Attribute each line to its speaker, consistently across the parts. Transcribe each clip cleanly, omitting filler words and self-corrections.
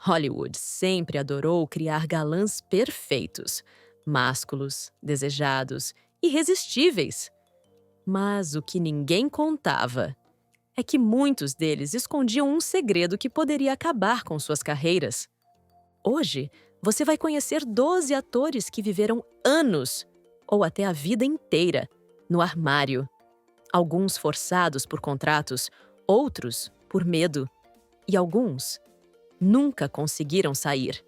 Speaker 1: Hollywood sempre adorou criar galãs perfeitos, másculos, desejados, irresistíveis. Mas o que ninguém contava é que muitos deles escondiam um segredo que poderia acabar com suas carreiras. Hoje, você vai conhecer 12 atores que viveram anos, ou até a vida inteira, no armário. Alguns forçados por contratos, outros por medo. E alguns nunca conseguiram sair.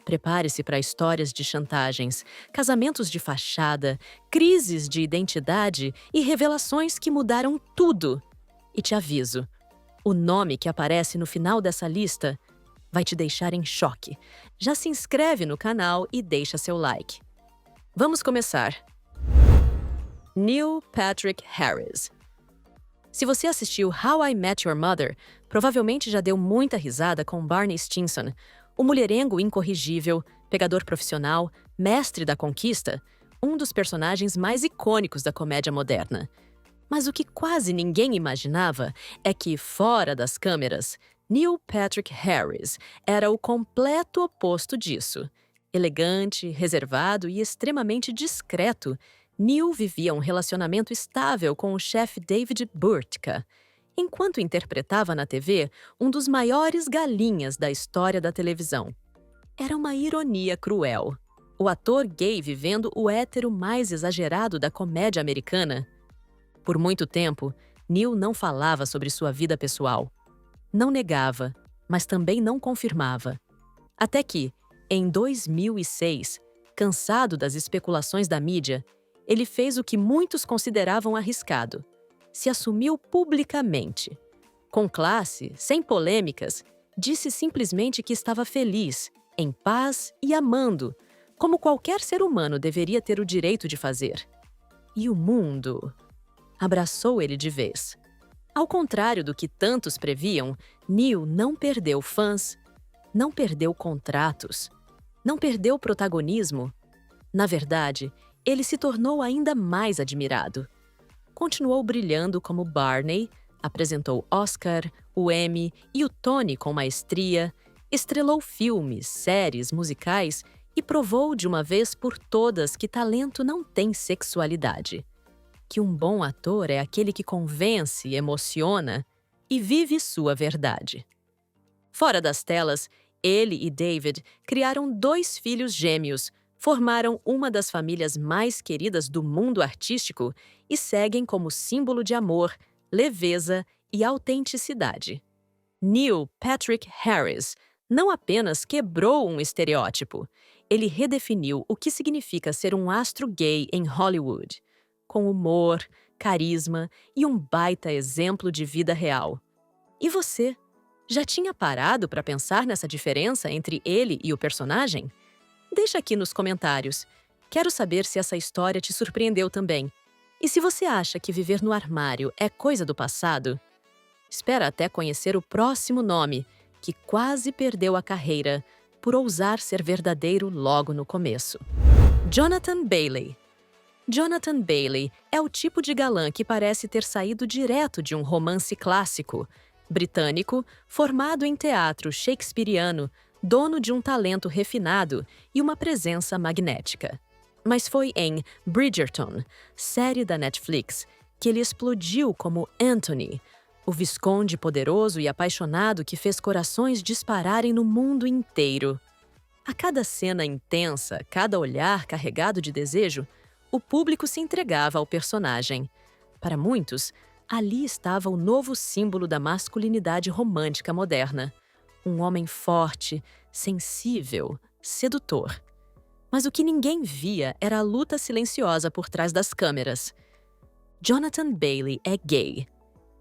Speaker 1: Prepare-se para histórias de chantagens, casamentos de fachada, crises de identidade e revelações que mudaram tudo. E te aviso, o nome que aparece no final dessa lista vai te deixar em choque. Já se inscreve no canal e deixa seu like. Vamos começar. Neil Patrick Harris. Se você assistiu How I Met Your Mother, provavelmente já deu muita risada com Barney Stinson, o mulherengo incorrigível, pegador profissional, mestre da conquista, um dos personagens mais icônicos da comédia moderna. Mas o que quase ninguém imaginava é que, fora das câmeras, Neil Patrick Harris era o completo oposto disso. Elegante, reservado e extremamente discreto, Neil vivia um relacionamento estável com o chefe David Burtka, enquanto interpretava na TV um dos maiores galinhas da história da televisão. Era uma ironia cruel. O ator gay vivendo o hétero mais exagerado da comédia americana. Por muito tempo, Neil não falava sobre sua vida pessoal. Não negava, mas também não confirmava. Até que, em 2006, cansado das especulações da mídia, ele fez o que muitos consideravam arriscado. Se assumiu publicamente. Com classe, sem polêmicas, disse simplesmente que estava feliz, em paz e amando, como qualquer ser humano deveria ter o direito de fazer. E o mundo abraçou ele de vez. Ao contrário do que tantos previam, Neil não perdeu fãs, não perdeu contratos, não perdeu protagonismo. Na verdade, ele se tornou ainda mais admirado. Continuou brilhando como Barney, apresentou Oscar, o Emmy e o Tony com maestria, estrelou filmes, séries, musicais e provou de uma vez por todas que talento não tem sexualidade. Que um bom ator é aquele que convence, emociona e vive sua verdade. Fora das telas, ele e David criaram 2 filhos gêmeos, formaram uma das famílias mais queridas do mundo artístico e seguem como símbolo de amor, leveza e autenticidade. Neil Patrick Harris não apenas quebrou um estereótipo, ele redefiniu o que significa ser um astro gay em Hollywood, com humor, carisma e um baita exemplo de vida real. E você? Já tinha parado para pensar nessa diferença entre ele e o personagem? Deixa aqui nos comentários. Quero saber se essa história te surpreendeu também. E se você acha que viver no armário é coisa do passado? Espera até conhecer o próximo nome, que quase perdeu a carreira por ousar ser verdadeiro logo no começo. Jonathan Bailey. Jonathan Bailey é o tipo de galã que parece ter saído direto de um romance clássico. Britânico, formado em teatro shakespeariano, dono de um talento refinado e uma presença magnética. Mas foi em Bridgerton, série da Netflix, que ele explodiu como Anthony, o visconde poderoso e apaixonado que fez corações dispararem no mundo inteiro. A cada cena intensa, cada olhar carregado de desejo, o público se entregava ao personagem. Para muitos, ali estava o novo símbolo da masculinidade romântica moderna. Um homem forte, sensível, sedutor. Mas o que ninguém via era a luta silenciosa por trás das câmeras. Jonathan Bailey é gay.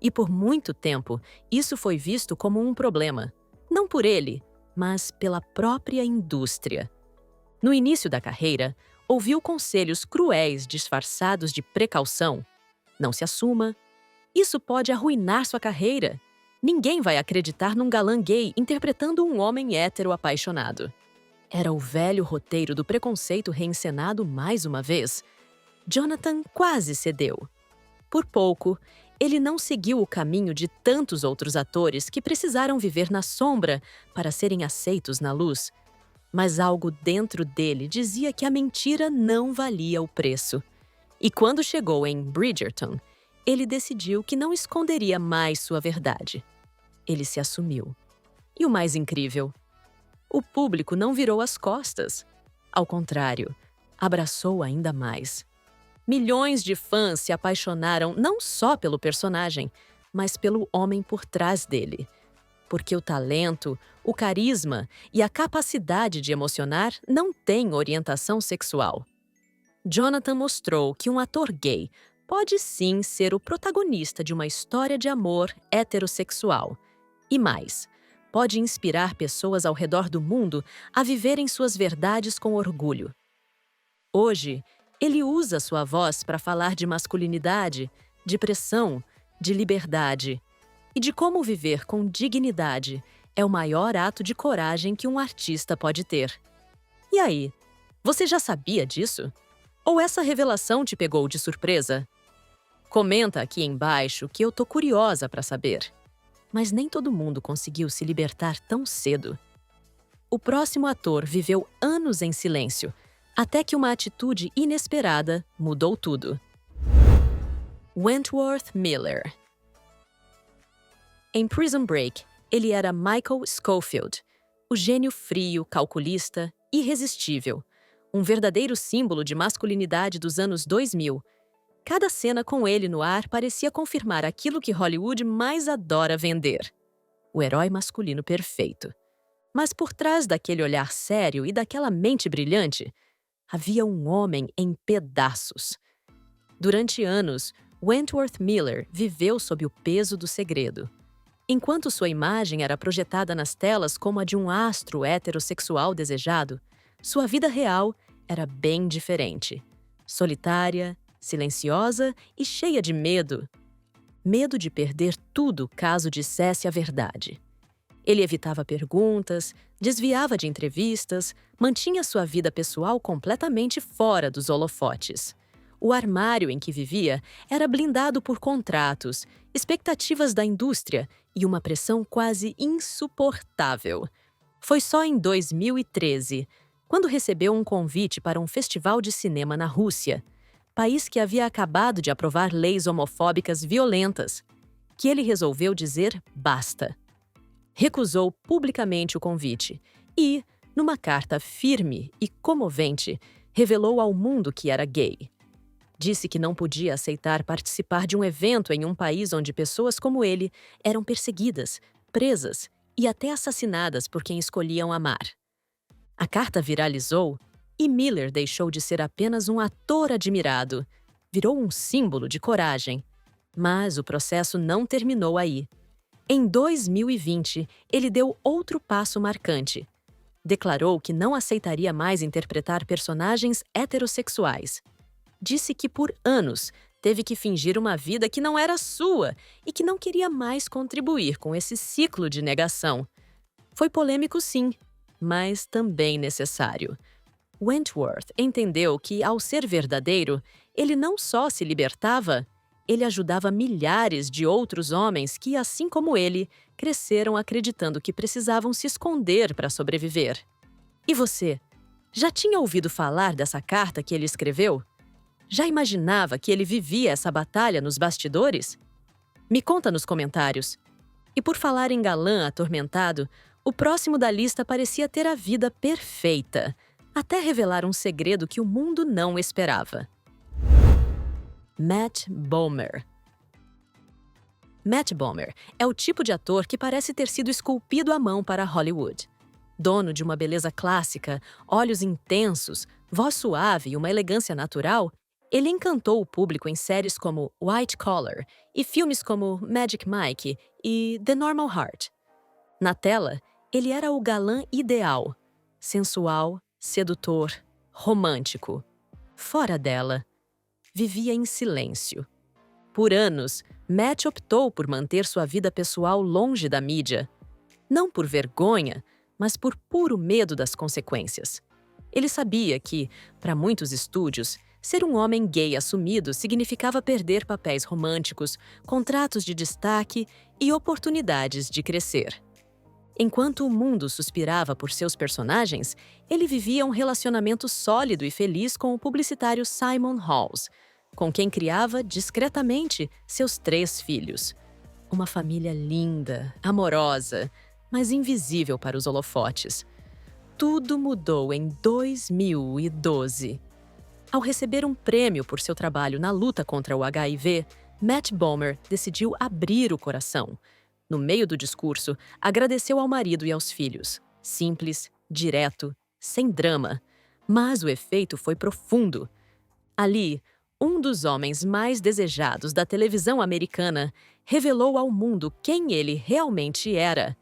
Speaker 1: E por muito tempo, isso foi visto como um problema. Não por ele, mas pela própria indústria. No início da carreira, ouviu conselhos cruéis disfarçados de precaução. Não se assuma. Isso pode arruinar sua carreira. Ninguém vai acreditar num galã gay interpretando um homem hétero apaixonado. Era o velho roteiro do preconceito reencenado mais uma vez. Jonathan quase cedeu. Por pouco, Ele não seguiu o caminho de tantos outros atores que precisaram viver na sombra para serem aceitos na luz. Mas algo dentro dele dizia que a mentira não valia o preço. E quando chegou em Bridgerton, ele decidiu que não esconderia mais sua verdade. Ele se assumiu. E o mais incrível, o público não virou as costas. Ao contrário, abraçou ainda mais. Milhões de fãs se apaixonaram não só pelo personagem, mas pelo homem por trás dele. Porque o talento, o carisma e a capacidade de emocionar não têm orientação sexual. Jonathan mostrou que um ator gay pode sim ser o protagonista de uma história de amor heterossexual. E mais, pode inspirar pessoas ao redor do mundo a viverem suas verdades com orgulho. Hoje, ele usa sua voz para falar de masculinidade, de pressão, de liberdade e de como viver com dignidade é o maior ato de coragem que um artista pode ter. E aí, você já sabia disso? Ou essa revelação te pegou de surpresa? Comenta aqui embaixo que eu tô curiosa para saber. Mas nem todo mundo conseguiu se libertar tão cedo. O próximo ator viveu anos em silêncio, até que uma atitude inesperada mudou tudo. Wentworth Miller. Em Prison Break, ele era Michael Scofield, o gênio frio, calculista, irresistível, um verdadeiro símbolo de masculinidade dos anos 2000. Cada cena com ele no ar parecia confirmar aquilo que Hollywood mais adora vender: o herói masculino perfeito. Mas por trás daquele olhar sério e daquela mente brilhante, havia um homem em pedaços. Durante anos, Wentworth Miller viveu sob o peso do segredo. Enquanto sua imagem era projetada nas telas como a de um astro heterossexual desejado, sua vida real era bem diferente. Solitária, silenciosa e cheia de medo. Medo de perder tudo caso dissesse a verdade. Ele evitava perguntas, desviava de entrevistas, mantinha sua vida pessoal completamente fora dos holofotes. O armário em que vivia era blindado por contratos, expectativas da indústria e uma pressão quase insuportável. Foi só em 2013, quando recebeu um convite para um festival de cinema na Rússia, país que havia acabado de aprovar leis homofóbicas violentas, que ele resolveu dizer basta. Recusou publicamente o convite e, numa carta firme e comovente, revelou ao mundo que era gay. Disse que não podia aceitar participar de um evento em um país onde pessoas como ele eram perseguidas, presas e até assassinadas por quem escolhiam amar. A carta viralizou e Miller deixou de ser apenas um ator admirado. Virou um símbolo de coragem. Mas o processo não terminou aí. Em 2020, ele deu outro passo marcante. Declarou que não aceitaria mais interpretar personagens heterossexuais. Disse que por anos teve que fingir uma vida que não era sua e que não queria mais contribuir com esse ciclo de negação. Foi polêmico, sim, mas também necessário. Wentworth entendeu que, ao ser verdadeiro, ele não só se libertava, ele ajudava milhares de outros homens que, assim como ele, cresceram acreditando que precisavam se esconder para sobreviver. E você? Já tinha ouvido falar dessa carta que ele escreveu? Já imaginava que ele vivia essa batalha nos bastidores? Me conta nos comentários. E por falar em galã atormentado, o próximo da lista parecia ter a vida perfeita, até revelar um segredo que o mundo não esperava. Matt Bomer. Matt Bomer é o tipo de ator que parece ter sido esculpido à mão para Hollywood. Dono de uma beleza clássica, olhos intensos, voz suave e uma elegância natural, ele encantou o público em séries como White Collar e filmes como Magic Mike e The Normal Heart. Na tela, ele era o galã ideal, sensual, sedutor, romântico. Fora dela, vivia em silêncio. Por anos, Matt optou por manter sua vida pessoal longe da mídia. Não por vergonha, mas por puro medo das consequências. Ele sabia que, para muitos estúdios, Ser um homem gay assumido significava perder papéis românticos, contratos de destaque e oportunidades de crescer. Enquanto o mundo suspirava por seus personagens, ele vivia um relacionamento sólido e feliz com o publicitário Simon Halls, com quem criava discretamente seus 3 filhos. Uma família linda, amorosa, mas invisível para os holofotes. Tudo mudou em 2012. Ao receber um prêmio por seu trabalho na luta contra o HIV, Matt Bomer decidiu abrir o coração. No meio do discurso, agradeceu ao marido e aos filhos. Simples, direto, sem drama. Mas o efeito foi profundo. Ali, um dos homens mais desejados da televisão americana revelou ao mundo quem ele realmente era.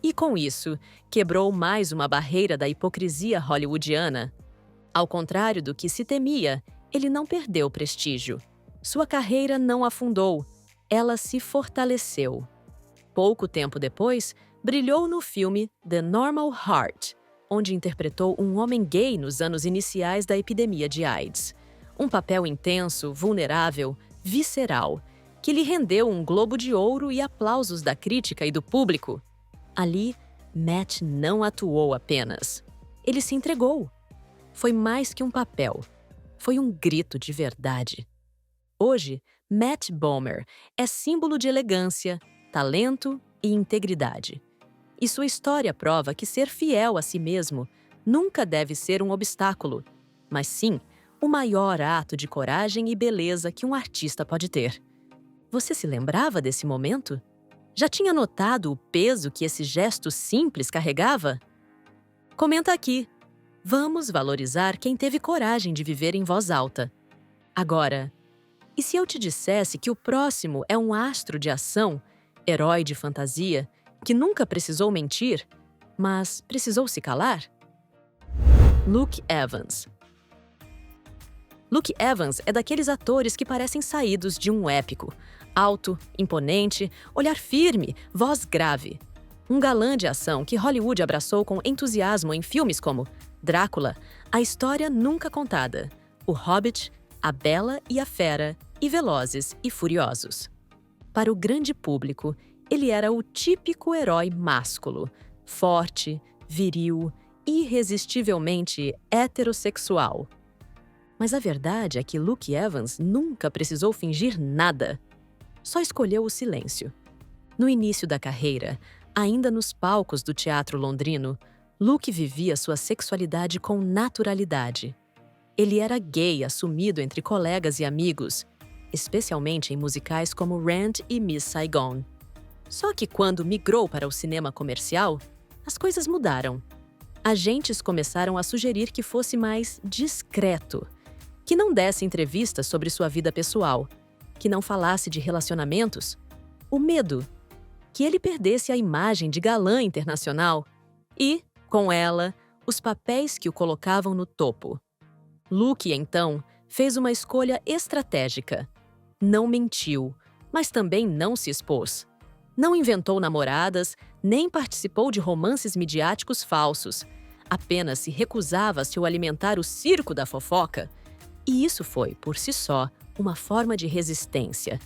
Speaker 1: E com isso, quebrou mais uma barreira da hipocrisia hollywoodiana. Ao contrário do que se temia, ele não perdeu prestígio. Sua carreira não afundou, ela se fortaleceu. Pouco tempo depois, brilhou no filme The Normal Heart, onde interpretou um homem gay nos anos iniciais da epidemia de AIDS. Um papel intenso, vulnerável, visceral, que lhe rendeu um Globo de Ouro e aplausos da crítica e do público. Ali, Matt não atuou apenas. Ele se entregou. Foi mais que um papel. Foi um grito de verdade. Hoje, Matt Bomer é símbolo de elegância, talento e integridade. E sua história prova que ser fiel a si mesmo nunca deve ser um obstáculo, mas sim o maior ato de coragem e beleza que um artista pode ter. Você se lembrava desse momento? Já tinha notado o peso que esse gesto simples carregava? Comenta aqui. Vamos valorizar quem teve coragem de viver em voz alta. Agora, e se eu te dissesse que o próximo é um astro de ação, herói de fantasia, que nunca precisou mentir, mas precisou se calar? Luke Evans. Luke Evans é daqueles atores que parecem saídos de um épico. Alto, imponente, olhar firme, voz grave. Um galã de ação que Hollywood abraçou com entusiasmo em filmes como Drácula, A História Nunca Contada, O Hobbit, A Bela e a Fera e Velozes e Furiosos. Para o grande público, ele era o típico herói másculo, forte, viril, irresistivelmente heterossexual. Mas a verdade é que Luke Evans nunca precisou fingir nada. Só escolheu o silêncio. No início da carreira, ainda nos palcos do teatro londrino, Luke vivia sua sexualidade com naturalidade. Ele era gay assumido entre colegas e amigos, especialmente em musicais como Rent e Miss Saigon. Só que quando migrou para o cinema comercial, as coisas mudaram. Agentes começaram a sugerir que fosse mais discreto, que não desse entrevistas sobre sua vida pessoal, que não falasse de relacionamentos. O medo que ele perdesse a imagem de galã internacional e, com ela, os papéis que o colocavam no topo. Luke, então, fez uma escolha estratégica. Não mentiu, mas também não se expôs. Não inventou namoradas, nem participou de romances midiáticos falsos. Apenas se recusava a se alimentar o circo da fofoca. E isso foi, por si só, uma forma de resistência.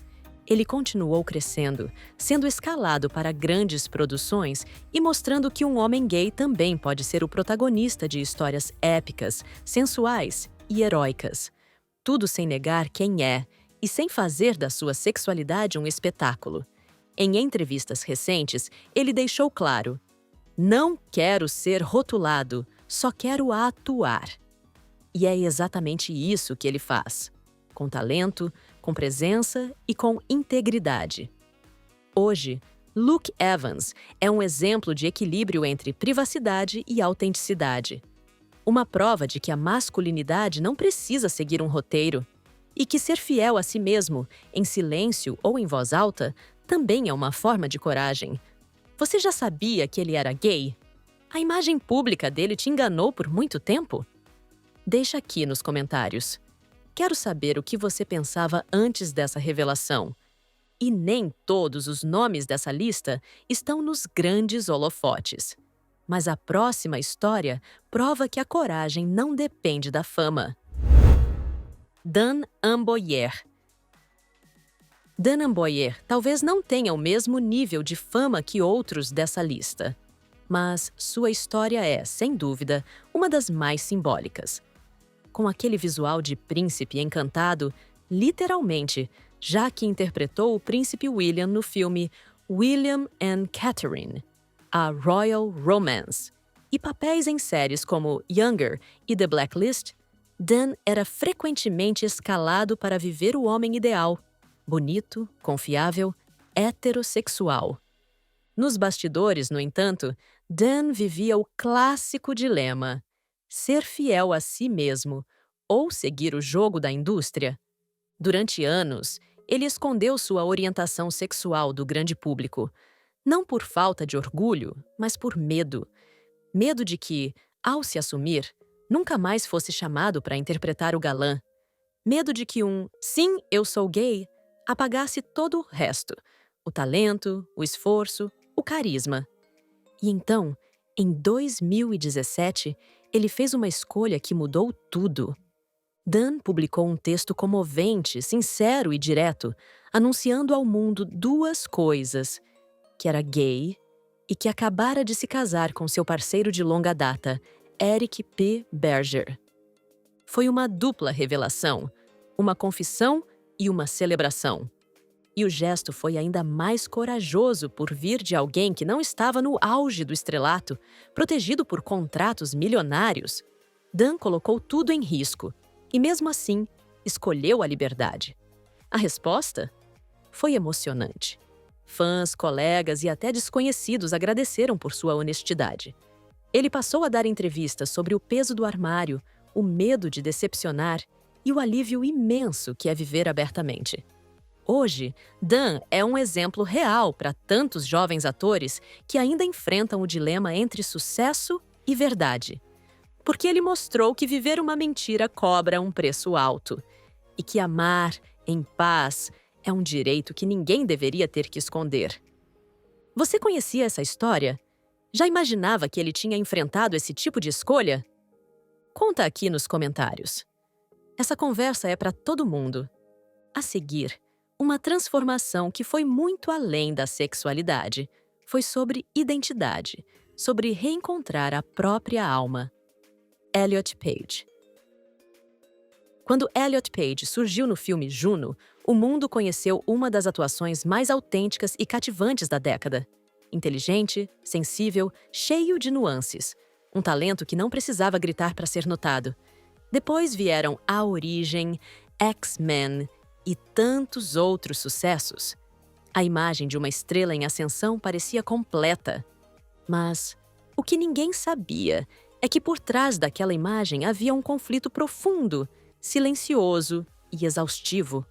Speaker 1: Ele continuou crescendo, sendo escalado para grandes produções e mostrando que um homem gay também pode ser o protagonista de histórias épicas, sensuais e heróicas. Tudo sem negar quem é e sem fazer da sua sexualidade um espetáculo. Em entrevistas recentes, ele deixou claro: "Não quero ser rotulado, só quero atuar." E é exatamente isso que ele faz. Com talento, com presença e com integridade. Hoje, Luke Evans é um exemplo de equilíbrio entre privacidade e autenticidade. Uma prova de que a masculinidade não precisa seguir um roteiro e que ser fiel a si mesmo, em silêncio ou em voz alta, também é uma forma de coragem. Você já sabia que ele era gay? A imagem pública dele te enganou por muito tempo? Deixa aqui nos comentários. Quero saber o que você pensava antes dessa revelação. E nem todos os nomes dessa lista estão nos grandes holofotes. Mas a próxima história prova que a coragem não depende da fama. Dan Amboyer. Dan Amboyer talvez não tenha o mesmo nível de fama que outros dessa lista, mas sua história é, sem dúvida, uma das mais simbólicas. Com aquele visual de príncipe encantado, literalmente, já que interpretou o príncipe William no filme William and Catherine, a Royal Romance, e papéis em séries como Younger e The Blacklist, Dan era frequentemente escalado para viver o homem ideal, bonito, confiável, heterossexual. Nos bastidores, no entanto, Dan vivia o clássico dilema: ser fiel a si mesmo ou seguir o jogo da indústria. Durante anos, ele escondeu sua orientação sexual do grande público, não por falta de orgulho, mas por medo. Medo de que, ao se assumir, nunca mais fosse chamado para interpretar o galã. Medo de que "sim, eu sou gay" apagasse todo o resto: o talento, o esforço, o carisma. E então, em 2017, ele fez uma escolha que mudou tudo. Dan publicou um texto comovente, sincero e direto, anunciando ao mundo duas coisas: que era gay e que acabara de se casar com seu parceiro de longa data, Eric P. Berger. Foi uma dupla revelação, uma confissão e uma celebração. E o gesto foi ainda mais corajoso por vir de alguém que não estava no auge do estrelato, protegido por contratos milionários. Dan colocou tudo em risco e, mesmo assim, escolheu a liberdade. A resposta? Foi emocionante. Fãs, colegas e até desconhecidos agradeceram por sua honestidade. Ele passou a dar entrevistas sobre o peso do armário, o medo de decepcionar e o alívio imenso que é viver abertamente. Hoje, Dan é um exemplo real para tantos jovens atores que ainda enfrentam o dilema entre sucesso e verdade. Porque ele mostrou que viver uma mentira cobra um preço alto e que amar em paz é um direito que ninguém deveria ter que esconder. Você conhecia essa história? Já imaginava que ele tinha enfrentado esse tipo de escolha? Conta aqui nos comentários. Essa conversa é para todo mundo. A seguir, uma transformação que foi muito além da sexualidade. Foi sobre identidade, sobre reencontrar a própria alma. Elliot Page. Quando Elliot Page surgiu no filme Juno, o mundo conheceu uma das atuações mais autênticas e cativantes da década. Inteligente, sensível, cheio de nuances. Um talento que não precisava gritar para ser notado. Depois vieram A Origem, X-Men e tantos outros sucessos. A imagem de uma estrela em ascensão parecia completa. Mas o que ninguém sabia é que por trás daquela imagem havia um conflito profundo, silencioso e exaustivo.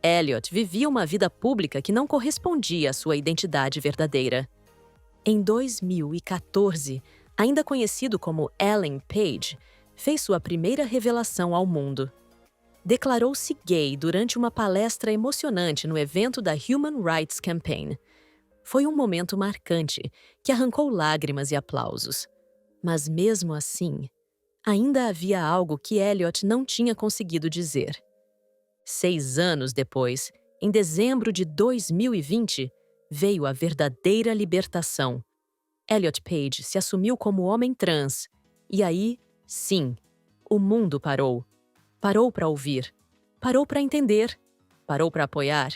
Speaker 1: Elliot vivia uma vida pública que não correspondia à sua identidade verdadeira. Em 2014, ainda conhecido como Ellen Page, fez sua primeira revelação ao mundo. Declarou-se gay durante uma palestra emocionante no evento da Human Rights Campaign. Foi um momento marcante que arrancou lágrimas e aplausos. Mas mesmo assim, ainda havia algo que Elliot não tinha conseguido dizer. 6 anos depois, em dezembro de 2020, veio a verdadeira libertação. Elliot Page se assumiu como homem trans. E aí, sim, o mundo parou. Parou para ouvir, parou para entender, parou para apoiar.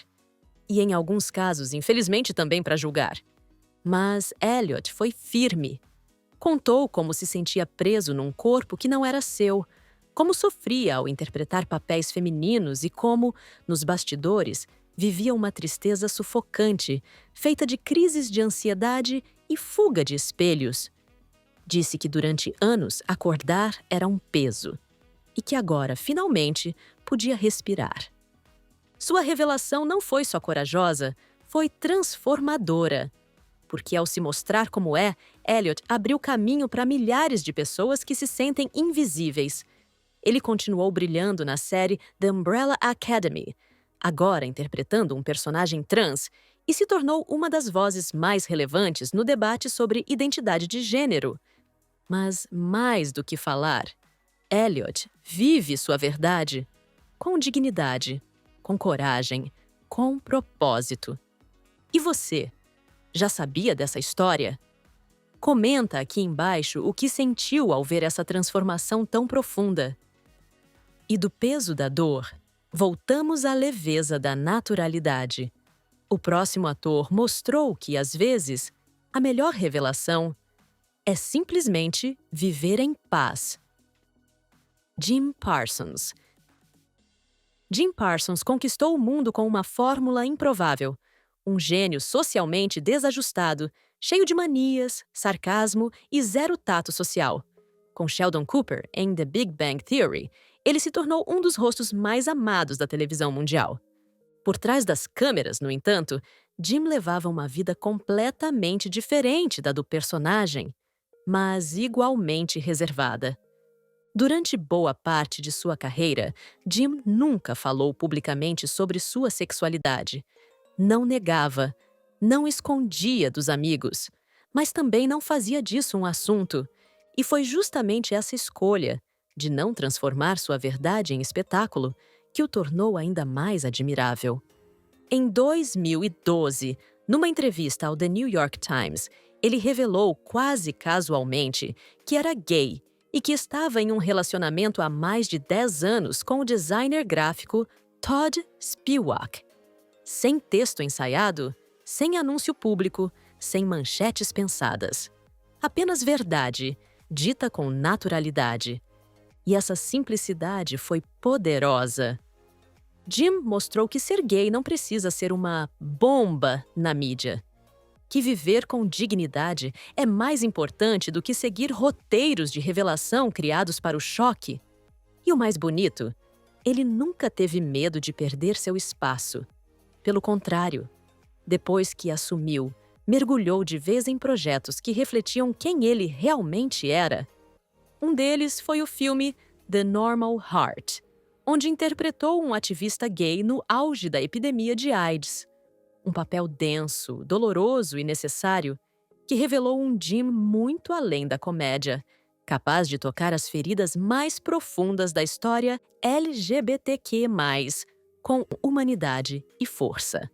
Speaker 1: E em alguns casos, infelizmente, também para julgar. Mas Elliot foi firme. Contou como se sentia preso num corpo que não era seu, como sofria ao interpretar papéis femininos e como, nos bastidores, vivia uma tristeza sufocante, feita de crises de ansiedade e fuga de espelhos. Disse que durante anos acordar era um peso e que agora, finalmente, podia respirar. Sua revelação não foi só corajosa, foi transformadora. Porque ao se mostrar como é, Elliot abriu caminho para milhares de pessoas que se sentem invisíveis. Ele continuou brilhando na série The Umbrella Academy, agora interpretando um personagem trans, e se tornou uma das vozes mais relevantes no debate sobre identidade de gênero. Mas mais do que falar, Elliot vive sua verdade. com dignidade, com coragem, com propósito. E você, já sabia dessa história? Comenta aqui embaixo o que sentiu ao ver essa transformação tão profunda. E do peso da dor, voltamos à leveza da naturalidade. O próximo ator mostrou que, às vezes, a melhor revelação é simplesmente viver em paz. Jim Parsons. Jim Parsons conquistou o mundo com uma fórmula improvável. Um gênio socialmente desajustado, cheio de manias, sarcasmo e zero tato social. Com Sheldon Cooper em The Big Bang Theory, ele se tornou um dos rostos mais amados da televisão mundial. Por trás das câmeras, no entanto, Jim levava uma vida completamente diferente da do personagem, mas igualmente reservada. Durante boa parte de sua carreira, Jim nunca falou publicamente sobre sua sexualidade. Não negava, não escondia dos amigos, mas também não fazia disso um assunto. E foi justamente essa escolha, de não transformar sua verdade em espetáculo, que o tornou ainda mais admirável. Em 2012, numa entrevista ao The New York Times, ele revelou quase casualmente que era gay e que estava em um relacionamento há mais de 10 anos com o designer gráfico Todd Spiewak. Sem texto ensaiado, sem anúncio público, sem manchetes pensadas. Apenas verdade, dita com naturalidade. E essa simplicidade foi poderosa. Jim mostrou que ser gay não precisa ser uma bomba na mídia. Que viver com dignidade é mais importante do que seguir roteiros de revelação criados para o choque. E o mais bonito, ele nunca teve medo de perder seu espaço. Pelo contrário, depois que assumiu, mergulhou de vez em projetos que refletiam quem ele realmente era. Um deles foi o filme The Normal Heart, onde interpretou um ativista gay no auge da epidemia de AIDS. Um papel denso, doloroso e necessário, que revelou um Jim muito além da comédia, capaz de tocar as feridas mais profundas da história LGBTQ+, com humanidade e força.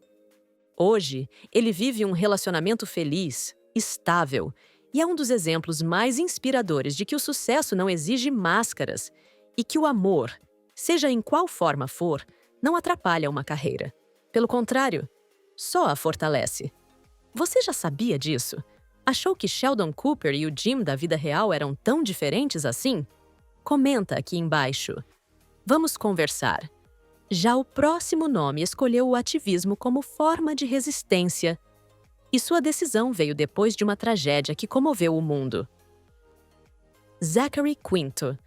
Speaker 1: Hoje, ele vive um relacionamento feliz, estável, e é um dos exemplos mais inspiradores de que o sucesso não exige máscaras e que o amor, seja em qual forma for, não atrapalha uma carreira. Pelo contrário, só a fortalece. Você já sabia disso? Achou que Sheldon Cooper e o Jim da vida real eram tão diferentes assim? Comenta aqui embaixo. Vamos conversar. Já o próximo nome escolheu o ativismo como forma de resistência. E sua decisão veio depois de uma tragédia que comoveu o mundo. Zachary Quinto.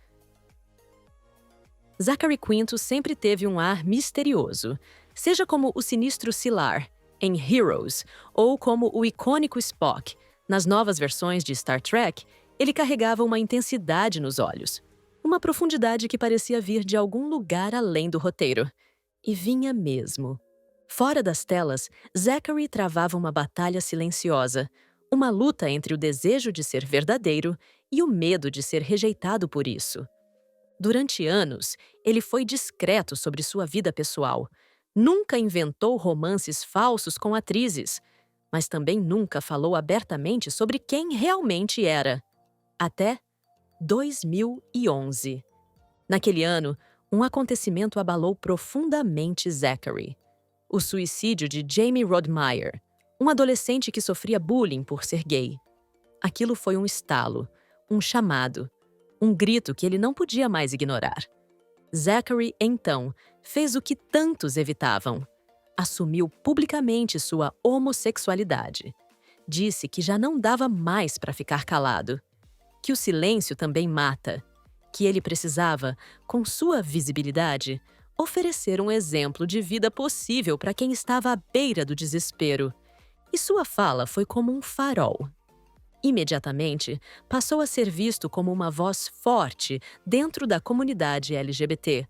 Speaker 1: Zachary Quinto sempre teve um ar misterioso, seja como o sinistro Sylar, em Heroes, ou como o icônico Spock. Nas novas versões de Star Trek, ele carregava uma intensidade nos olhos, uma profundidade que parecia vir de algum lugar além do roteiro. E vinha mesmo. Fora das telas, Zachary travava uma batalha silenciosa, uma luta entre o desejo de ser verdadeiro e o medo de ser rejeitado por isso. Durante anos, ele foi discreto sobre sua vida pessoal. Nunca inventou romances falsos com atrizes, mas também nunca falou abertamente sobre quem realmente era. Até 2011. Naquele ano, um acontecimento abalou profundamente Zachary. O suicídio de Jamie Rodmeyer, um adolescente que sofria bullying por ser gay. Aquilo foi um estalo, um chamado, um grito que ele não podia mais ignorar. Zachary, então, fez o que tantos evitavam. Assumiu publicamente sua homossexualidade. Disse que já não dava mais para ficar calado. Que o silêncio também mata. Que ele precisava, com sua visibilidade, oferecer um exemplo de vida possível para quem estava à beira do desespero. E sua fala foi como um farol. Imediatamente, passou a ser visto como uma voz forte dentro da comunidade LGBT.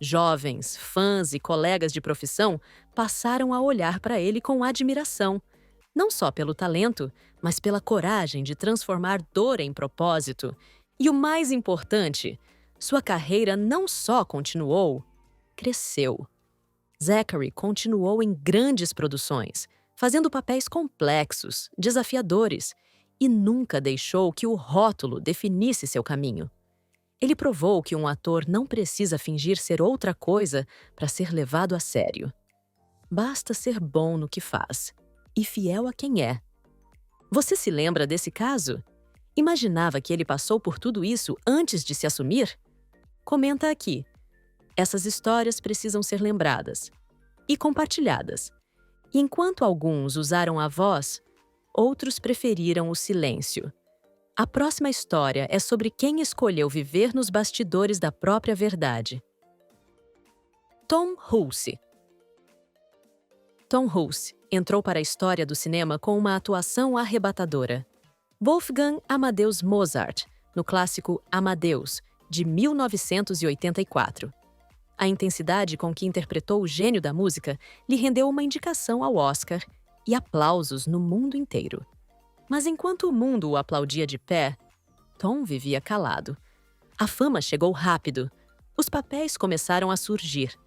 Speaker 1: Jovens, fãs e colegas de profissão passaram a olhar para ele com admiração, não só pelo talento, mas pela coragem de transformar dor em propósito. E o mais importante, sua carreira não só continuou, cresceu. Zachary continuou em grandes produções, fazendo papéis complexos, desafiadores, e nunca deixou que o rótulo definisse seu caminho. Ele provou que um ator não precisa fingir ser outra coisa para ser levado a sério. Basta ser bom no que faz e fiel a quem é. Você se lembra desse caso? Imaginava que ele passou por tudo isso antes de se assumir? Comenta aqui. Essas histórias precisam ser lembradas e compartilhadas. E enquanto alguns usaram a voz, outros preferiram o silêncio. A próxima história é sobre quem escolheu viver nos bastidores da própria verdade. Tom Hulce. Tom Hulce entrou para a história do cinema com uma atuação arrebatadora. Wolfgang Amadeus Mozart, no clássico Amadeus, de 1984. A intensidade com que interpretou o gênio da música lhe rendeu uma indicação ao Oscar e aplausos no mundo inteiro. Mas enquanto o mundo o aplaudia de pé, Tom vivia calado. A fama chegou rápido. Os papéis começaram a surgir.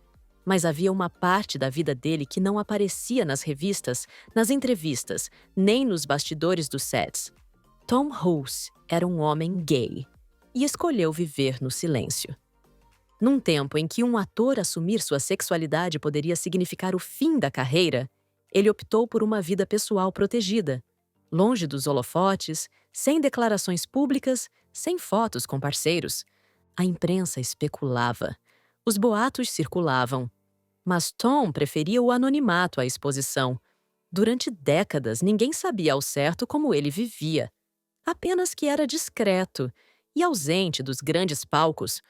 Speaker 1: Mas havia uma parte da vida dele que não aparecia nas revistas, nas entrevistas, nem nos bastidores dos sets. Tom Hulce era um homem gay e escolheu viver no silêncio. Num tempo em que um ator assumir sua sexualidade poderia significar o fim da carreira, ele optou por uma vida pessoal protegida, longe dos holofotes, sem declarações públicas, sem fotos com parceiros. A imprensa especulava. Os boatos circulavam. Mas Tom preferia o anonimato à exposição. Durante décadas, ninguém sabia ao certo como ele vivia. Apenas que era discreto e ausente dos grandes palcos.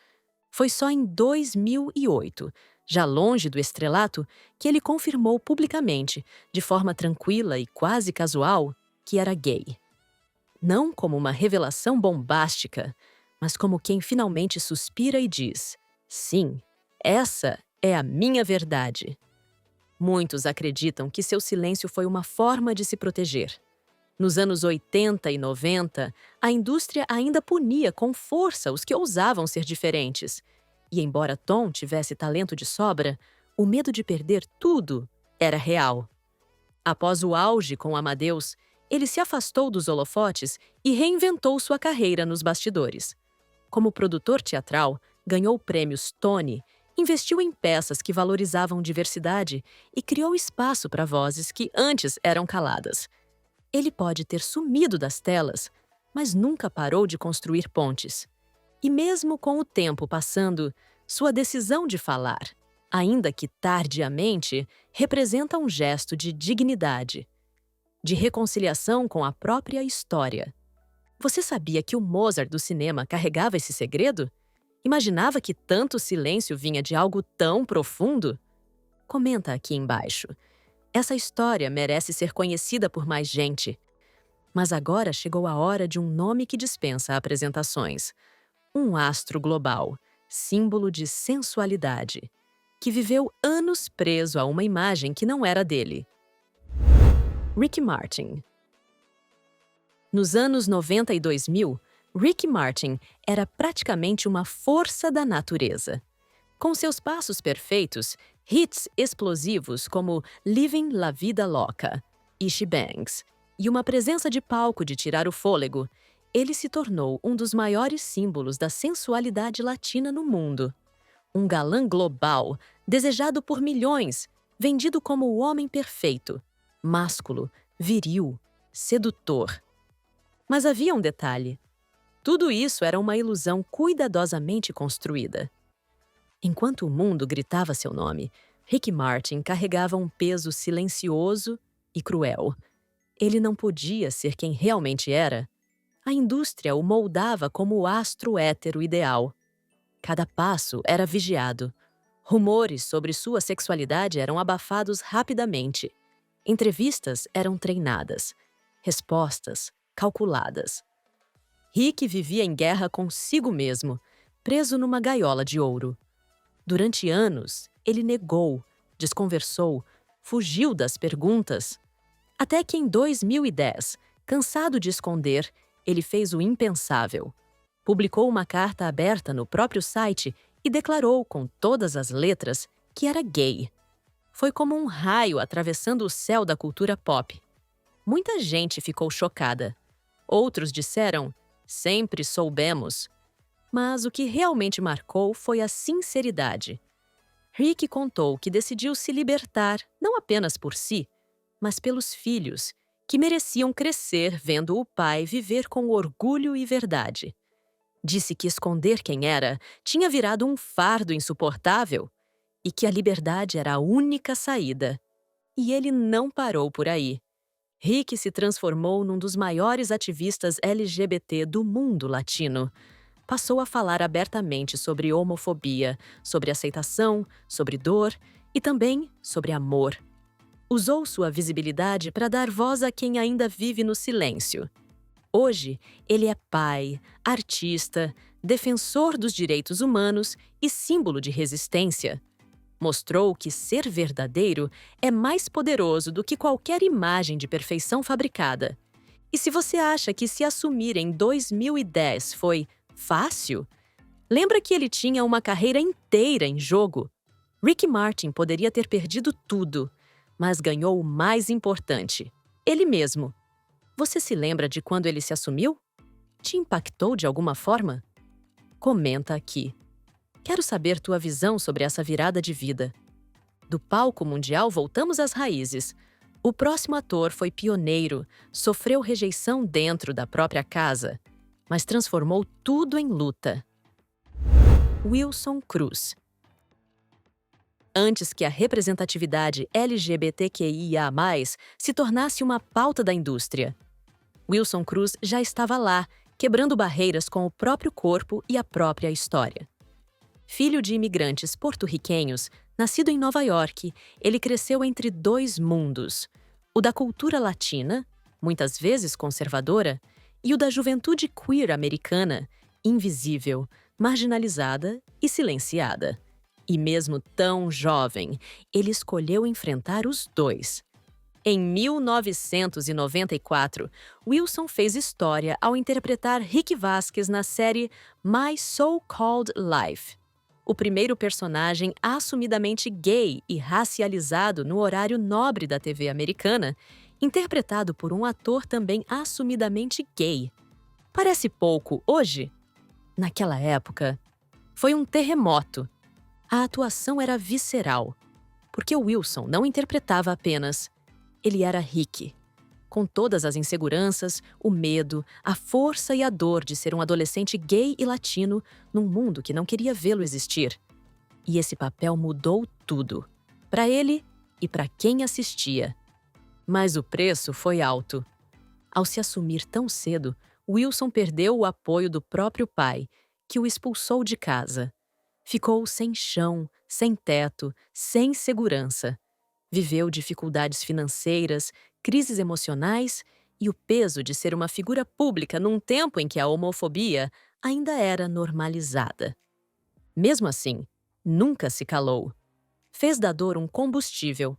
Speaker 1: Foi só em 2008, já longe do estrelato, que ele confirmou publicamente, de forma tranquila e quase casual, que era gay. Não como uma revelação bombástica, mas como quem finalmente suspira e diz: sim, essa é a minha verdade. Muitos acreditam que seu silêncio foi uma forma de se proteger. Nos anos 80 e 90, a indústria ainda punia com força os que ousavam ser diferentes. E embora Tom tivesse talento de sobra, o medo de perder tudo era real. Após o auge com Amadeus, ele se afastou dos holofotes e reinventou sua carreira nos bastidores. Como produtor teatral, ganhou prêmios Tony, investiu em peças que valorizavam diversidade e criou espaço para vozes que antes eram caladas. Ele pode ter sumido das telas, mas nunca parou de construir pontes. E mesmo com o tempo passando, sua decisão de falar, ainda que tardiamente, representa um gesto de dignidade, de reconciliação com a própria história. Você sabia que o Mozart do cinema carregava esse segredo? Imaginava que tanto silêncio vinha de algo tão profundo? Comenta aqui embaixo. Essa história merece ser conhecida por mais gente. Mas agora chegou a hora de um nome que dispensa apresentações. Um astro global, símbolo de sensualidade, que viveu anos preso a uma imagem que não era dele. Ricky Martin. Nos anos 90 e 2000, Ricky Martin era praticamente uma força da natureza. Com seus passos perfeitos, hits explosivos como Living La Vida Loca e She Bangs, e uma presença de palco de tirar o fôlego, ele se tornou um dos maiores símbolos da sensualidade latina no mundo. Um galã global, desejado por milhões, vendido como o homem perfeito, másculo, viril, sedutor. Mas havia um detalhe. Tudo isso era uma ilusão cuidadosamente construída. Enquanto o mundo gritava seu nome, Ricky Martin carregava um peso silencioso e cruel. Ele não podia ser quem realmente era. A indústria o moldava como o astro hétero ideal. Cada passo era vigiado. Rumores sobre sua sexualidade eram abafados rapidamente. Entrevistas eram treinadas. Respostas calculadas. Rick vivia em guerra consigo mesmo, preso numa gaiola de ouro. Durante anos, ele negou, desconversou, fugiu das perguntas. Até que em 2010, cansado de esconder, ele fez o impensável. Publicou uma carta aberta no próprio site e declarou com todas as letras que era gay. Foi como um raio atravessando o céu da cultura pop. Muita gente ficou chocada. Outros disseram, sempre soubemos. Mas o que realmente marcou foi a sinceridade. Rick contou que decidiu se libertar não apenas por si, mas pelos filhos, que mereciam crescer vendo o pai viver com orgulho e verdade. Disse que esconder quem era tinha virado um fardo insuportável e que a liberdade era a única saída. E ele não parou por aí. Rick se transformou num dos maiores ativistas LGBT do mundo latino. Passou a falar abertamente sobre homofobia, sobre aceitação, sobre dor e também sobre amor. Usou sua visibilidade para dar voz a quem ainda vive no silêncio. Hoje, ele é pai, artista, defensor dos direitos humanos e símbolo de resistência. Mostrou que ser verdadeiro é mais poderoso do que qualquer imagem de perfeição fabricada. E se você acha que se assumir em 2010 foi fácil, lembra que ele tinha uma carreira inteira em jogo? Ricky Martin poderia ter perdido tudo, mas ganhou o mais importante: ele mesmo. Você se lembra de quando ele se assumiu? Te impactou de alguma forma? Comenta aqui. Quero saber tua visão sobre essa virada de vida. Do palco mundial voltamos às raízes. O próximo ator foi pioneiro, sofreu rejeição dentro da própria casa, mas transformou tudo em luta. Wilson Cruz. Antes que a representatividade LGBTQIA+, se tornasse uma pauta da indústria, Wilson Cruz já estava lá, quebrando barreiras com o próprio corpo e a própria história. Filho de imigrantes porto-riquenhos, nascido em Nova York, ele cresceu entre dois mundos: o da cultura latina, muitas vezes conservadora, e o da juventude queer americana, invisível, marginalizada e silenciada. E mesmo tão jovem, ele escolheu enfrentar os dois. Em 1994, Wilson fez história ao interpretar Rick Vasquez na série My So-Called Life, o primeiro personagem assumidamente gay e racializado no horário nobre da TV americana, interpretado por um ator também assumidamente gay. Parece pouco hoje? Naquela época, foi um terremoto. A atuação era visceral, porque o Wilson não interpretava apenas. Ele era Rick, com todas as inseguranças, o medo, a força e a dor de ser um adolescente gay e latino num mundo que não queria vê-lo existir. E esse papel mudou tudo, para ele e para quem assistia. Mas o preço foi alto. Ao se assumir tão cedo, Wilson perdeu o apoio do próprio pai, que o expulsou de casa. Ficou sem chão, sem teto, sem segurança. Viveu dificuldades financeiras, crises emocionais e o peso de ser uma figura pública num tempo em que a homofobia ainda era normalizada. Mesmo assim, nunca se calou. Fez da dor um combustível.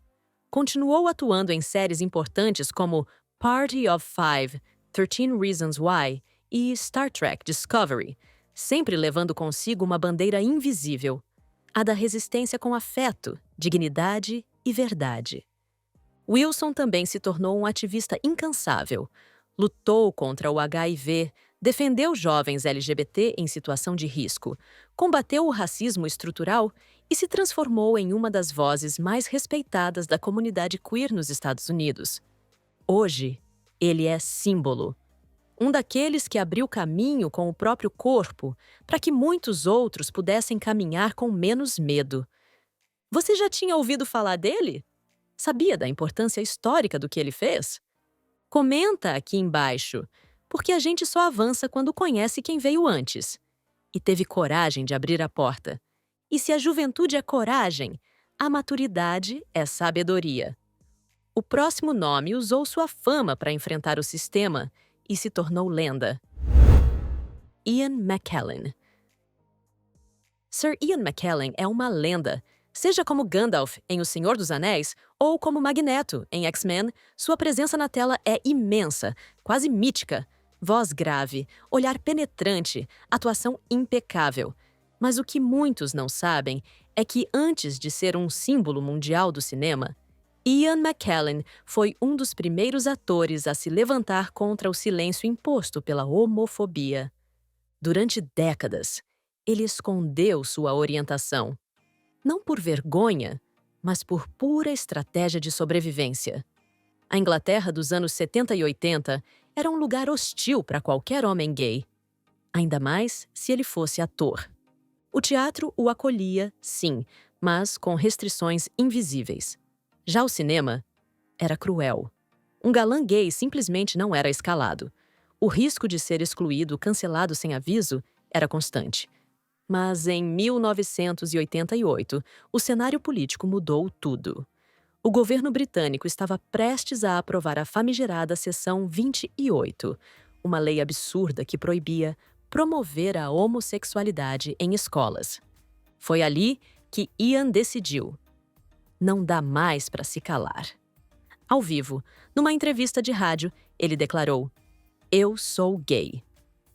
Speaker 1: Continuou atuando em séries importantes como Party of Five, 13 Reasons Why e Star Trek Discovery, sempre levando consigo uma bandeira invisível, a da resistência com afeto, dignidade e verdade. Wilson também se tornou um ativista incansável. Lutou contra o HIV, defendeu jovens LGBT em situação de risco, combateu o racismo estrutural e se transformou em uma das vozes mais respeitadas da comunidade queer nos Estados Unidos. Hoje, ele é símbolo. Um daqueles que abriu caminho com o próprio corpo para que muitos outros pudessem caminhar com menos medo. Você já tinha ouvido falar dele? Sabia da importância histórica do que ele fez? Comenta aqui embaixo, porque a gente só avança quando conhece quem veio antes e teve coragem de abrir a porta. E se a juventude é coragem, a maturidade é sabedoria. O próximo nome usou sua fama para enfrentar o sistema e se tornou lenda. Ian McKellen. Sir Ian McKellen é uma lenda. Seja como Gandalf em O Senhor dos Anéis ou como Magneto em X-Men, sua presença na tela é imensa, quase mítica. Voz grave, olhar penetrante, atuação impecável. Mas o que muitos não sabem é que antes de ser um símbolo mundial do cinema, Ian McKellen foi um dos primeiros atores a se levantar contra o silêncio imposto pela homofobia. Durante décadas, ele escondeu sua orientação, não por vergonha, mas por pura estratégia de sobrevivência. A Inglaterra dos anos 70 e 80 era um lugar hostil para qualquer homem gay, ainda mais se ele fosse ator. O teatro o acolhia, sim, mas com restrições invisíveis. Já o cinema era cruel. Um galã gay simplesmente não era escalado. O risco de ser excluído, cancelado sem aviso, era constante. Mas em 1988, o cenário político mudou tudo. O governo britânico estava prestes a aprovar a famigerada Seção 28, uma lei absurda que proibia promover a homossexualidade em escolas. Foi ali que Ian decidiu: não dá mais para se calar. Ao vivo, numa entrevista de rádio, ele declarou: "Eu sou gay."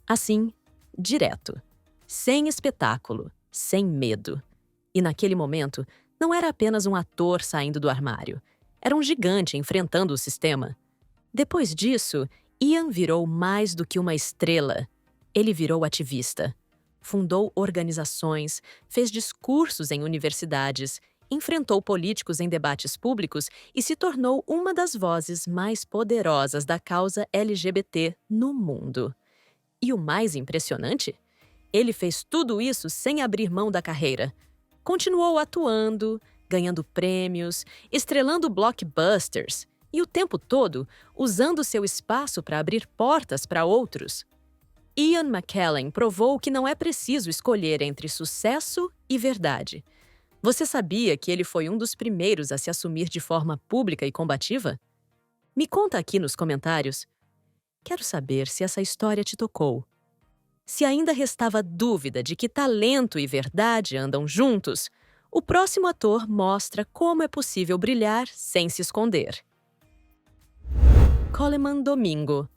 Speaker 1: Assim, direto, sem espetáculo, sem medo. E naquele momento, não era apenas um ator saindo do armário. Era um gigante enfrentando o sistema. Depois disso, Ian virou mais do que uma estrela. Ele virou ativista. Fundou organizações, fez discursos em universidades, enfrentou políticos em debates públicos e se tornou uma das vozes mais poderosas da causa LGBT no mundo. E o mais impressionante? Ele fez tudo isso sem abrir mão da carreira. Continuou atuando, ganhando prêmios, estrelando blockbusters e o tempo todo usando seu espaço para abrir portas para outros. Ian McKellen provou que não é preciso escolher entre sucesso e verdade. Você sabia que ele foi um dos primeiros a se assumir de forma pública e combativa? Me conta aqui nos comentários. Quero saber se essa história te tocou. Se ainda restava dúvida de que talento e verdade andam juntos, o próximo ator mostra como é possível brilhar sem se esconder. Coleman Domingo.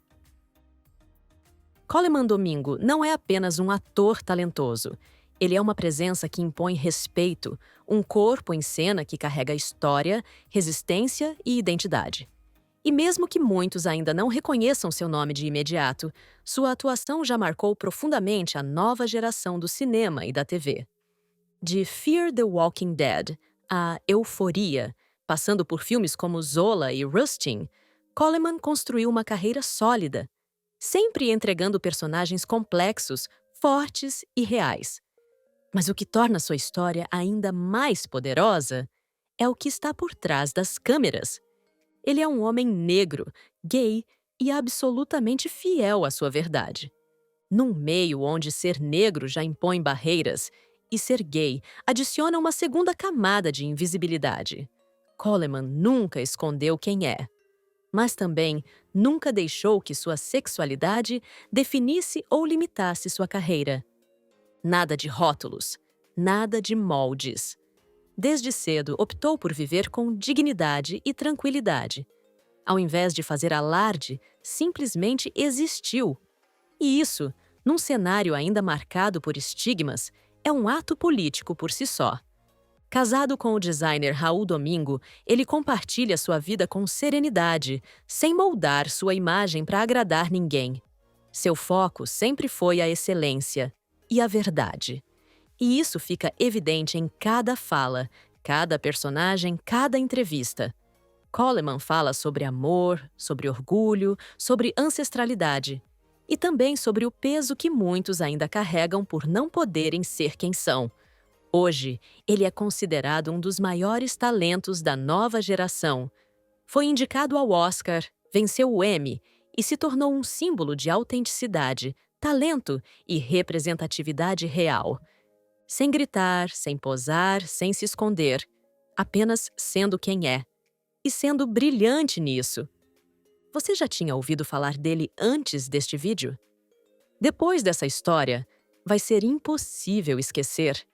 Speaker 1: Coleman Domingo não é apenas um ator talentoso. Ele é uma presença que impõe respeito, um corpo em cena que carrega história, resistência e identidade. E mesmo que muitos ainda não reconheçam seu nome de imediato, sua atuação já marcou profundamente a nova geração do cinema e da TV. De Fear the Walking Dead a Euforia, passando por filmes como Zola e Rustin, Coleman construiu uma carreira sólida, sempre entregando personagens complexos, fortes e reais. Mas o que torna sua história ainda mais poderosa é o que está por trás das câmeras. Ele é um homem negro, gay e absolutamente fiel à sua verdade. Num meio onde ser negro já impõe barreiras e ser gay adiciona uma segunda camada de invisibilidade, Coleman nunca escondeu quem é, mas também nunca deixou que sua sexualidade definisse ou limitasse sua carreira. Nada de rótulos, nada de moldes. Desde cedo, optou por viver com dignidade e tranquilidade. Ao invés de fazer alarde, simplesmente existiu. E isso, num cenário ainda marcado por estigmas, é um ato político por si só. Casado com o designer Raul Domingo, ele compartilha sua vida com serenidade, sem moldar sua imagem para agradar ninguém. Seu foco sempre foi a excelência e a verdade. E isso fica evidente em cada fala, cada personagem, cada entrevista. Coleman fala sobre amor, sobre orgulho, sobre ancestralidade. E também sobre o peso que muitos ainda carregam por não poderem ser quem são. Hoje, ele é considerado um dos maiores talentos da nova geração. Foi indicado ao Oscar, venceu o Emmy e se tornou um símbolo de autenticidade, talento e representatividade real. Sem gritar, sem posar, sem se esconder, apenas sendo quem é. E sendo brilhante nisso. Você já tinha ouvido falar dele antes deste vídeo? Depois dessa história, vai ser impossível esquecer.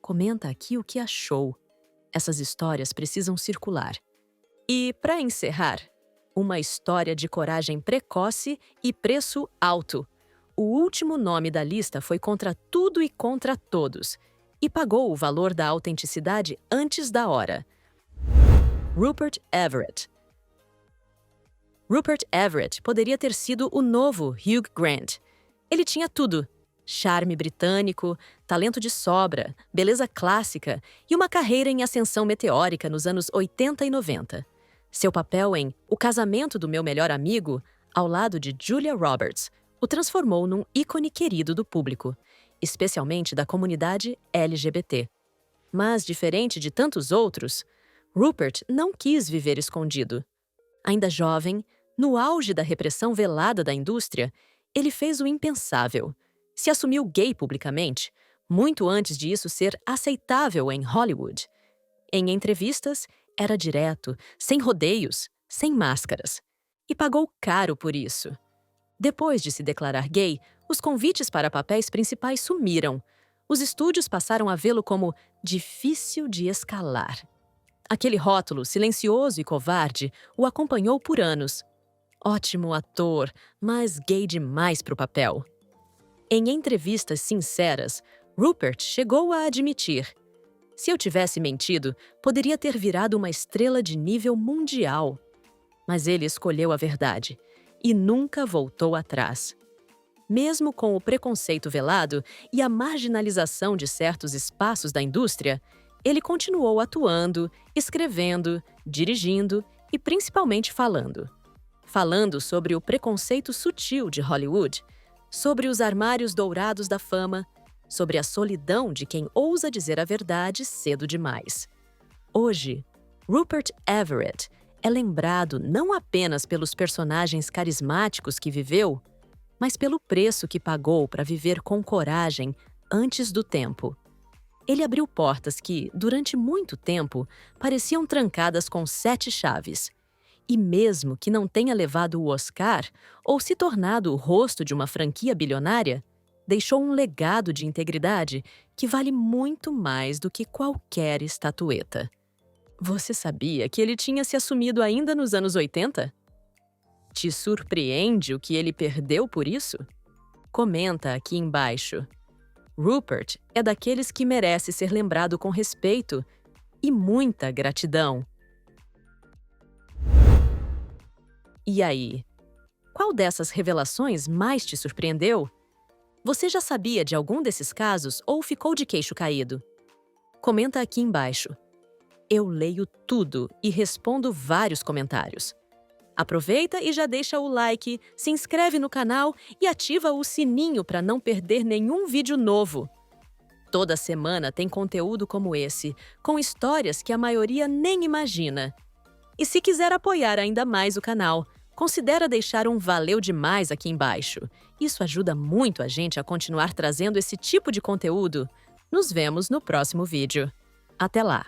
Speaker 1: Comenta aqui o que achou. Essas histórias precisam circular. E, para encerrar, uma história de coragem precoce e preço alto. o último nome da lista foi contra tudo e contra todos, e pagou o valor da autenticidade antes da hora. Rupert Everett. Rupert Everett poderia ter sido o novo Hugh Grant. Ele tinha tudo: charme britânico, talento de sobra, beleza clássica e uma carreira em ascensão meteórica nos anos 80 e 90. Seu papel em O Casamento do Meu Melhor Amigo, ao lado de Julia Roberts, o transformou num ícone querido do público, especialmente da comunidade LGBT. Mas, diferente de tantos outros, Rupert não quis viver escondido. Ainda jovem, no auge da repressão velada da indústria, ele fez o impensável. Se assumiu gay publicamente, muito antes de isso ser aceitável em Hollywood. Em entrevistas, era direto, sem rodeios, sem máscaras. E pagou caro por isso. Depois de se declarar gay, os convites para papéis principais sumiram. Os estúdios passaram a vê-lo como difícil de escalar. Aquele rótulo silencioso e covarde o acompanhou por anos. Ótimo ator, mas gay demais para o papel. Em entrevistas sinceras, Rupert chegou a admitir: se eu tivesse mentido, poderia ter virado uma estrela de nível mundial. Mas ele escolheu a verdade e nunca voltou atrás. Mesmo com o preconceito velado e a marginalização de certos espaços da indústria, ele continuou atuando, escrevendo, dirigindo e principalmente falando. Falando sobre o preconceito sutil de Hollywood, sobre os armários dourados da fama, sobre a solidão de quem ousa dizer a verdade cedo demais. Hoje, Rupert Everett é lembrado não apenas pelos personagens carismáticos que viveu, mas pelo preço que pagou para viver com coragem antes do tempo. Ele abriu portas que, durante muito tempo, pareciam trancadas com 7 chaves. E mesmo que não tenha levado o Oscar ou se tornado o rosto de uma franquia bilionária, deixou um legado de integridade que vale muito mais do que qualquer estatueta. Você sabia que ele tinha se assumido ainda nos anos 80? Te surpreende o que ele perdeu por isso? Comenta aqui embaixo. Rupert é daqueles que merece ser lembrado com respeito e muita gratidão. E aí? Qual dessas revelações mais te surpreendeu? Você já sabia de algum desses casos ou ficou de queixo caído? Comenta aqui embaixo. Eu leio tudo e respondo vários comentários. Aproveita e já deixa o like, se inscreve no canal e ativa o sininho para não perder nenhum vídeo novo. Toda semana tem conteúdo como esse, com histórias que a maioria nem imagina. E se quiser apoiar ainda mais o canal, considera deixar um valeu demais aqui embaixo. Isso ajuda muito a gente a continuar trazendo esse tipo de conteúdo. Nos vemos no próximo vídeo. Até lá!